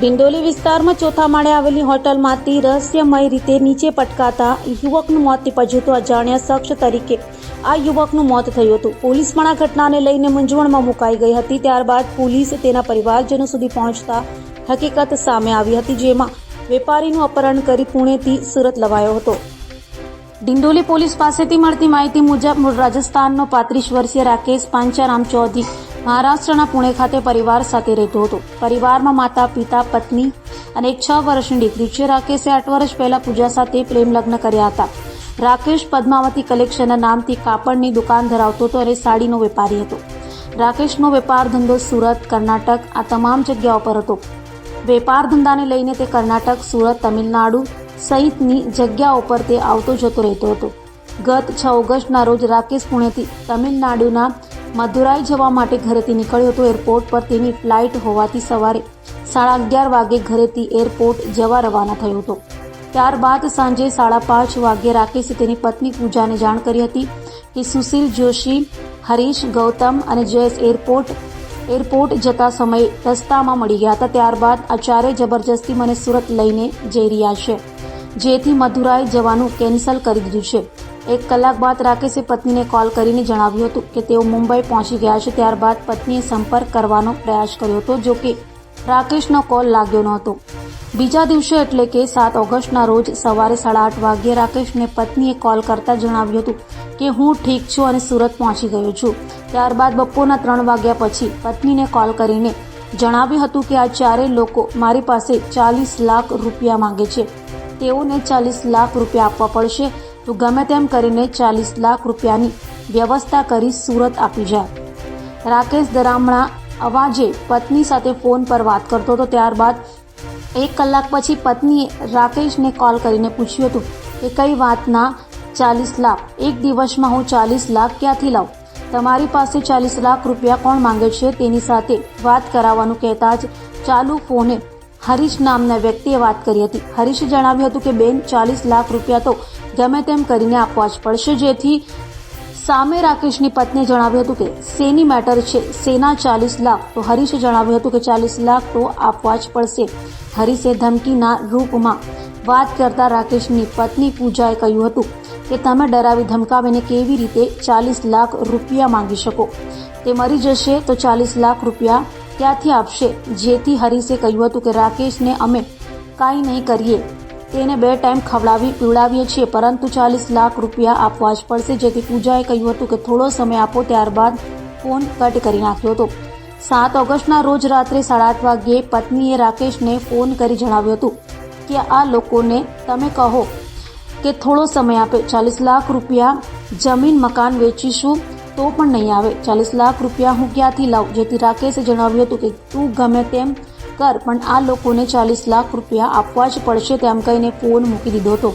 ડિંડોલી વિસ્તારમાં ચોથા માળે આવેલી હોટલમાંથી રહસ્યમય રીતે નીચે પટકાતા યુવકનું મોત નીપજ્યું હતું. અજાણ્યા શખ્સ તરીકે આ યુવકનું મોત થયું હતું. પોલીસ પણ આ ઘટનાને લઈને મૂંઝવણમાં મુકાઈ ગઈ હતી. ત્યારબાદ પોલીસ તેના પરિવારજનો સુધી પહોંચતા હકીકત સામે આવી હતી, જેમાં વેપારીનું અપહરણ કરી પુણેથી સુરત લવાયો હતો. ડિંડોલી પોલીસ પાસેથી મળતી માહિતી મુજબ મૂળ રાજસ્થાનનો 35 વર્ષીય રાકેશ પાંચારામ ચૌધરી મહારાષ્ટ્રના પુણે ખાતે પરિવાર સાથે રહેતો હતો. પરિવારમાં માતા, પિતા, પત્ની અને એક 6 વર્ષની દીકરી છે. રાકેશે 8 વર્ષ પહેલા પૂજા સાથે પ્રેમ લગ્ન કર્યા હતા. રાકેશ પદ્માવતી કલેક્શનના નામથી કાપડની દુકાન ધરાવતો હતો અને સાડીનો વેપારી હતો. રાકેશનો વેપાર ધંધો સુરત, કર્ણાટક આ તમામ જગ્યાઓ પર હતો. વેપાર ધંધાને લઈને તે કર્ણાટક, સુરત, તમિલનાડુ સહિતની જગ્યાઓ પર તે આવતો જતો રહેતો હતો. ગત 6 ઓગસ્ટના રોજ રાકેશ પુણેથી તમિલનાડુના મદુરાઈ જવા માટે ઘરેથી નીકળ્યો હતો. એરપોર્ટ પર તેની ફ્લાઇટ હોવાથી સવારે 11:30 વાગે ઘરેથી એરપોર્ટ જવા રવાના થયો હતો. ત્યારબાદ સાંજે 5:30 વાગે રાકેશે તેની પત્ની પૂજાને જાણ કરી હતી કે સુશીલ જોશી, હરીશ, ગૌતમ અને જયેશ એરપોર્ટ જતા સમયે રસ્તામાં મળી ગયા હતા. ત્યારબાદ આ ચારેય જબરજસ્તી મને સુરત લઈને જઈ રહ્યા છે, જેથી મદુરાઈ જવાનું કેન્સલ કરી દીધું છે. 1 કલાક બાદ રાકેશે પત્નીને કોલ કરીને જણાવ્યું હતું કે તેઓ મુંબઈ પહોંચી ગયા છે. ત્યારબાદ પત્નીએ સંપર્ક કરવાનો પ્રયાસ કર્યો હતો, જો કે રાકેશનો કોલ લાગ્યો નહોતો. બીજા દિવસે એટલે કે 7 ઓગસ્ટના રોજ સવારે 8:30 વાગ્યે રાકેશને પત્નીએ કોલ કરતા જણાવ્યું હતું કે હું ઠીક છું અને સુરત પહોંચી ગયો છું. ત્યારબાદ બપોરના 3 વાગ્યા પછી પત્નીને કોલ કરીને જણાવ્યું હતું કે આ ચારેય લોકો મારી પાસે 40 લાખ રૂપિયા માંગે છે. તેઓને 40 લાખ રૂપિયા આપવા પડશે. તો ગમે તેમ કરીને 40 લાખ રૂપિયાની વ્યવસ્થા કરી સુરત આપી જાય. રાકેશ દરામણા અવાજે પત્ની સાથે ફોન પર વાત કરતો હતો. ત્યારબાદ 1 કલાક પછી પત્નીએ રાકેશને કોલ કરીને પૂછ્યું હતું કે કઈ વાતના 40 લાખ? એક દિવસમાં હું 40 લાખ ક્યાંથી લાવું? તમારી પાસે 40 લાખ રૂપિયા કોણ માંગે છે તેની સાથે વાત કરાવવાનું કહેતા જ ચાલુ ફોને હરીશ નામના વ્યક્તિએ વાત કરી હતી. હરીશે જણાવ્યું હતું કે બેન, 40 લાખ રૂપિયા તો ગમે તેમ કરીને આપવા જ પડશે. જેથી સામે રાકેશની પત્નીએ જણાવ્યું હતું કે શેની મેટર છે, શેના 40 લાખ? તો હરીશે જણાવ્યું હતું કે 40 લાખ તો આપવા જ પડશે. હરીશે ધમકીના રૂપમાં વાત કરતા રાકેશની પત્ની પૂજાએ કહ્યું હતું કે તમે ડરાવી ધમકાવીને કેવી રીતે 40 લાખ રૂપિયા માંગી શકો? તે મરી જશે તો 40 લાખ રૂપિયા ક્યાંથી આપશે? જેથી હરીશે કહ્યું હતું કે રાકેશને અમે કાંઈ નહીં કરીએ, તેને 2 ટાઈમ ખવડાવી પીવડાવીએ છીએ, પરંતુ 40 લાખ રૂપિયા આપવા જ પડશે. જેથી પૂજાએ કહ્યું હતું કે થોડો સમય આપો. ત્યારબાદ ફોન કટ કરી નાખ્યો હતો. 7 ઓગસ્ટના રોજ રાત્રે 8:30 વાગ્યે પત્નીએ રાકેશને ફોન કરી જણાવ્યું હતું કે આ લોકોને તમે કહો કે થોડો સમય આપે. 40 લાખ રૂપિયા જમીન મકાન વેચીશું તો પણ નહીં આવે. 40 લાખ રૂપિયા હું ક્યાંથી લાવું? જેથી રાકેશે જણાવ્યું હતું કે તું ગમે તેમ કર, પણ આ લોકોને 40 લાખ રૂપિયા આપવા જ પડશે, તેમ કહીને ફોન મૂકી દીધો હતો.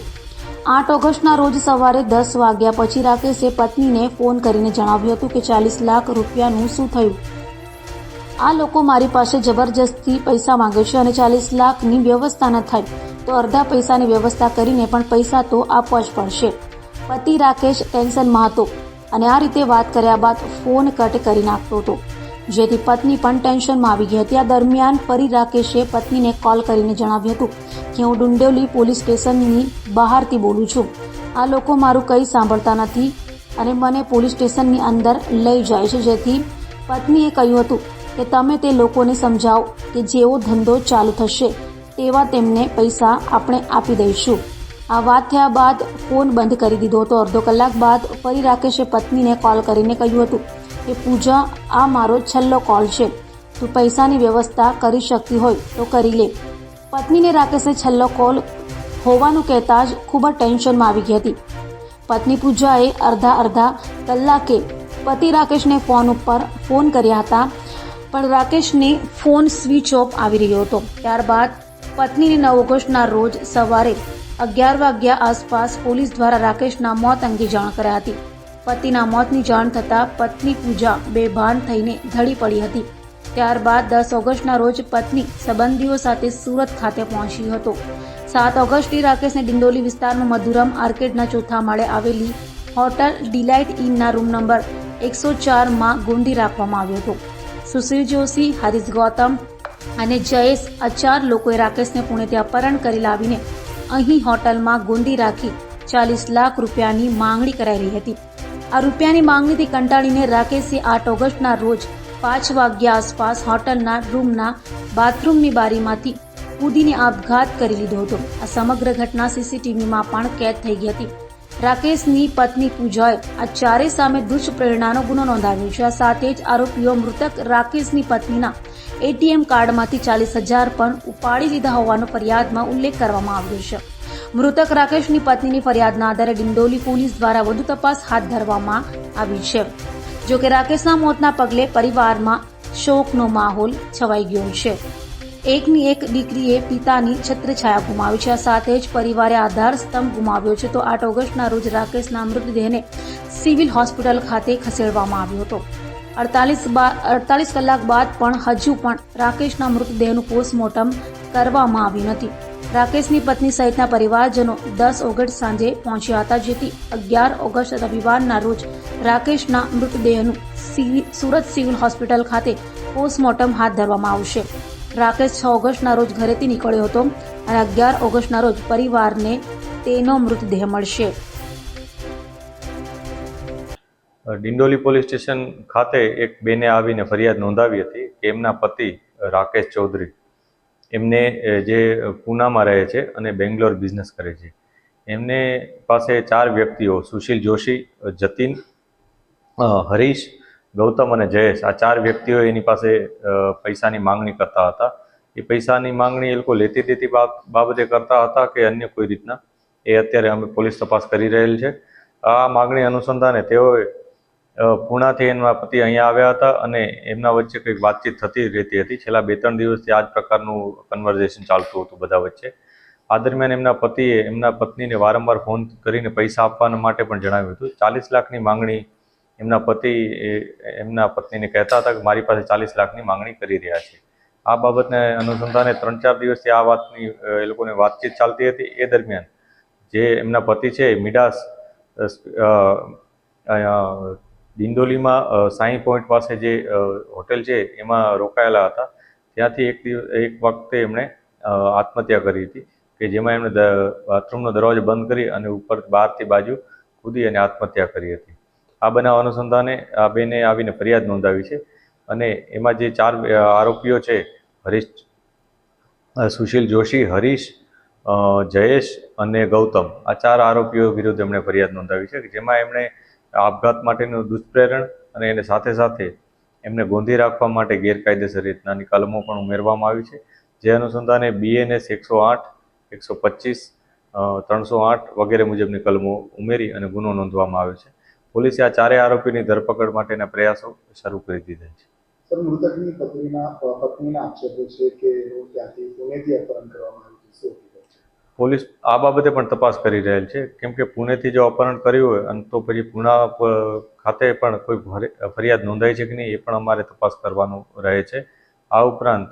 8 ઓગસ્ટના રોજ સવારે 10 વાગ્યા પછી રાકેશે પત્નીને ફોન કરીને જણાવ્યું હતું કે 40 લાખ રૂપિયાનું શું થયું? આ લોકો મારી પાસે જબરજસ્તી પૈસા માંગે છે અને 40 લાખની વ્યવસ્થા ન થાય તો અડધા પૈસાની વ્યવસ્થા કરીને પણ પૈસા તો આપવા જ પડશે. પતિ રાકેશ ટેન્શનમાં હતો અને આ રીતે વાત કર્યા બાદ ફોન કટ કરી નાખતો હતો, જેથી પત્ની પણ ટેન્શનમાં આવી ગઈ હતી. આ દરમિયાન ફરી રાકેશે પત્નીને કોલ કરીને જણાવ્યું હતું કે હું ડિંડોલી પોલીસ સ્ટેશનની બહારથી બોલું છું. આ લોકો મારું કંઈ સાંભળતા નથી અને મને પોલીસ સ્ટેશનની અંદર લઈ જાય છે. જેથી પત્નીએ કહ્યું હતું કે તમે તે લોકોને સમજાવો કે જેવો ધંધો ચાલુ થશે તેવા તેમને પૈસા આપણે આપી દઈશું. આ વાત થયા બાદ ફોન બંધ કરી દીધો હતો. અડધો કલાક બાદ ફરી રાકેશે પત્નીને કોલ કરીને કહ્યું હતું કે પૂજા, આ મારો છેલ્લો કોલ છે, તું પૈસાની વ્યવસ્થા કરી શકતી હોય તો કરી લે. પત્નીને રાકેશે છેલ્લો કોલ હોવાનું કહેતા જ ખૂબ જ ટેન્શનમાં આવી ગઈ હતી. પત્ની પૂજાએ અડધા કલાકે પતિ રાકેશને ફોન ઉપર ફોન કર્યા હતા, પણ રાકેશને ફોન સ્વિચ ઓફ આવી રહ્યો હતો. ત્યારબાદ પત્નીને 9 ઓગસ્ટના રોજ સવારે 11 વાગ્યા આસપાસ પોલીસ દ્વારા રાકેશના મોત અંગે જાણ કરાઈ હતી. પતિના મોતની જાણ થતાં પત્ની પૂજા બેભાન થઈને ઢળી પડી હતી. ત્યારબાદ 10 ઓગસ્ટના રોજ પત્ની સંબંધીઓ સાથે સુરત ખાતે પહોંચ્યો હતો. 7 ઓગસ્ટે રાકેશને ડિંડોલી વિસ્તારમાં મધુરમ આર્કેડના ચોથા માળે આવેલી હોટલ ડિલાઇટ ઇનના રૂમ નંબર 104માં ગોંધી રાખવામાં આવ્યો હતો. સુશીલ જોશી, હરીશ ગૌતમ અને જયેશ આ 4 લોકોએ રાકેશને પુણેથી અપહરણ કરી લાવીને અહીં હોટલમાં ગોંધી રાખી 40 લાખ રૂપિયાની માંગણી કરાઈ રહી હતી. આ રૂપિયાની માંગણીથી કંટાળીને રાકેશે 8 ઓગસ્ટના રોજ 5 વાગ્યા આસપાસ હોટલના રૂમના બાથરૂમની બારીમાંથી કૂદીને આપઘાત કરી લીધો હતો. આ સમગ્ર ઘટના સીસીટીવીમાં પણ કેદ થઈ ગઈ હતી. રાકેશની પત્ની પૂજાએ આ ચારેય સામે દુષ્પ્રેરણાનો ગુનો નોંધાવ્યો છે. આ સાથે જ આરોપીઓ મૃતક રાકેશની પત્નીના એટીએમ કાર્ડમાંથી 40,000 પણ ઉપાડી લીધા હોવાનો ફરિયાદમાં ઉલ્લેખ કરવામાં આવ્યો છે. મૃતક રાકેશની પત્નીની ફરિયાદના આધારે ડિંડોલી પોલીસ દ્વારા વધુ તપાસ હાથ ધરવામાં આવી છે. જો કે રાકેશના મોતના પગલે પરિવારમાં શોકનો માહોલ છવાઈ ગયો છે. એકની એક દીકરીએ પિતાની છત્રછાયા ગુમાવી છે. આ સાથે જ પરિવારે આધાર સ્તંભ ગુમાવ્યો છે. તો 8 ઓગસ્ટના રોજ રાકેશના મૃતદેહને સિવિલ હોસ્પિટલ ખાતે ખસેડવામાં આવ્યો હતો. 48 કલાક બાદ પણ હજુ પણ રાકેશના મૃતદેહનું પોસ્ટમોર્ટમ કરવામાં આવ્યું નથી. રાકેશની પત્ની સહિતના પરિવારજનો 10 ઓગસ્ટ સાંજે પહોંચ્યા હતા, જેથી 11 ઓગસ્ટ રવિવારના રોજ રાકેશના મૃતદેહનું સુરત સિવિલ હોસ્પિટલ ખાતે પોસ્ટમોર્ટમ હાથ ધરવામાં આવશે. રાકેશ 6 ઓગસ્ટના રોજ ઘરેથી નીકળ્યો હતો અને 11 ઓગસ્ટના રોજ પરિવારને તેનો મૃતદેહ મળશે. ડિંડોલી પોલીસ સ્ટેશન ખાતે એક બેને આવીને ફરિયાદ નોંધાવી હતી કે એમના પતિ રાકેશ ચૌધરી એમને જે પૂનામાં રહે છે અને બેંગ્લોર બિઝનેસ કરે છે, એમને પાસે 4 વ્યક્તિઓ સુશીલ જોશી, જતીન, હરીશ, ગૌતમ અને જયેશ આ 4 વ્યક્તિઓ એની પાસે પૈસાની માંગણી કરતા હતા. એ પૈસાની માંગણી એ લોકો લેતી દેતી બાબતે કરતા હતા કે અન્ય કોઈ રીતના, એ અત્યારે અમે પોલીસ તપાસ કરી રહેલ છે. આ માંગણી અનુસંધાને તેઓએ પૂનાથી એમના પતિ અહીંયા આવ્યા હતા અને એમના વચ્ચે કંઈક વાતચીત થતી રહેતી હતી. છેલ્લા 2-3 દિવસથી આ જ પ્રકારનું કન્વર્ઝેશન ચાલતું હતું બધા વચ્ચે. આ દરમિયાન એમના પતિએ એમના પત્નીને વારંવાર ફોન કરીને પૈસા આપવા માટે પણ જણાવ્યું હતું. 40 લાખની માંગણી એમના પતિ એમના પત્નીને કહેતા હતા કે મારી પાસે 40 લાખની માંગણી કરી રહ્યા છે. આ બાબતને અનુસંધાને 3-4 દિવસથી આ વાતની એ લોકોને વાતચીત ચાલતી હતી. એ દરમિયાન જે એમના પતિ છે મિડાસ ડિંડોલીમાં સાઈ પોઈન્ટ પાસે જે હોટેલ છે એમાં રોકાયેલા હતા. ત્યાંથી એક વખતે એમણે આત્મહત્યા કરી હતી કે જેમાં એમણે બાથરૂમનો દરવાજો બંધ કરી અને ઉપર બહારથી બાજુ કૂદી અને આત્મહત્યા કરી હતી. આ બનાવ અનુસંધાને આ બેને આવીને ફરિયાદ નોંધાવી છે અને એમાં જે 4 આરોપીઓ છે સુશીલ જોશી, હરીશ, જયેશ અને ગૌતમ આ 4 આરોપીઓ વિરુદ્ધ એમણે ફરિયાદ નોંધાવી છે કે જેમાં એમણે આપઘાત માટેનું દુષ્પ્રેરણ અને એને સાથે સાથે એમને ગોંધી રાખવા માટે ગેરકાયદેસર રીતનાની કલમો પણ ઉમેરવામાં આવી છે. જે અનુસંધાને BNS 108, 125, 308 વગેરે મુજબની કલમો ઉમેરી અને ગુનો નોંધવામાં આવ્યો છે. પોલીસે આ 4 આરોપીની ધરપકડ માટેના પ્રયાસો શરૂ કરી દીધા છે. સર, મૃતકની પત્નીના આક્ષેપો છે કે ત્યાંથી પુણેથી અપહરણ કરવામાં આવ્યું છે. પોલીસ આ બાબતે પણ તપાસ કરી રહેલ છે, કેમ કે પુણેથી જો અપહરણ કર્યું હોય અને તો પછી પુના ખાતે પણ કોઈ ફરિયાદ નોંધાઈ છે કે નહીં એ પણ અમારે તપાસ કરવાનું રહે છે. આ ઉપરાંત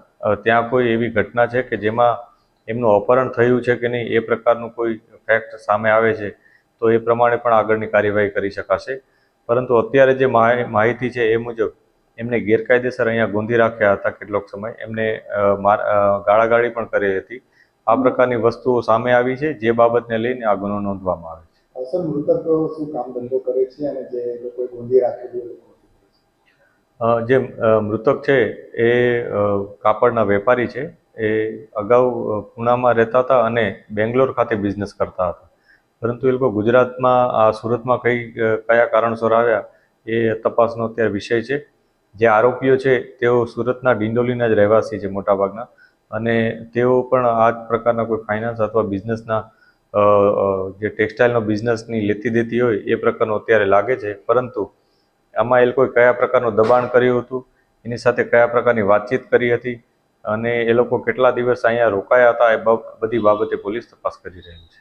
ત્યાં કોઈ એવી ઘટના છે કે જેમાં એમનું અપહરણ થયું છે કે નહીં એ પ્રકારનું કોઈ ફેક્ટ સામે આવે છે તો એ પ્રમાણે પણ આગળની કાર્યવાહી કરી શકાશે. પરંતુ અત્યારે જે માહિતી છે એ મુજબ એમને ગેરકાયદેસર અહીંયા ગોંધી રાખ્યા હતા. કેટલોક સમય એમને ગાળાગાળી પણ કરી હતી. આ પ્રકારની વસ્તુઓ સામે આવી છે, જે બાબતને લઈને આ ગુનો નોંધવામાં આવે છે. સર, મૃતક શું કામ ધંધો કરે છે અને જે લોકોએ ગોંધી રાખેલી જે મૃતક છે એ કાપડના વેપારી છે. એ અગાઉ પૂનામાં રહેતા હતા અને બેંગ્લોર ખાતે બિઝનેસ કરતા હતા, પરંતુ એ લોકો ગુજરાતમાં સુરતમાં કયા કારણસર આવ્યા એ તપાસનો અત્યારે વિષય છે. જે આરોપીઓ છે તેઓ સુરતના ડિંડોલીના જ રહેવાસી છે મોટાભાગના, અને તેઓ પણ આ જ પ્રકારના કોઈ ફાઇનાન્સ અથવા બિઝનેસના જે ટેક્સટાઇલનો બિઝનેસની લેતી દેતી હોય એ પ્રકારનું અત્યારે લાગે છે. પરંતુ આમાં એ લોકોએ કયા પ્રકારનું દબાણ કર્યું હતું, એની સાથે કયા પ્રકારની વાતચીત કરી હતી અને એ લોકો કેટલા દિવસ અહીંયા રોકાયા હતા એ બધી બાબતે પોલીસ તપાસ કરી રહી છે.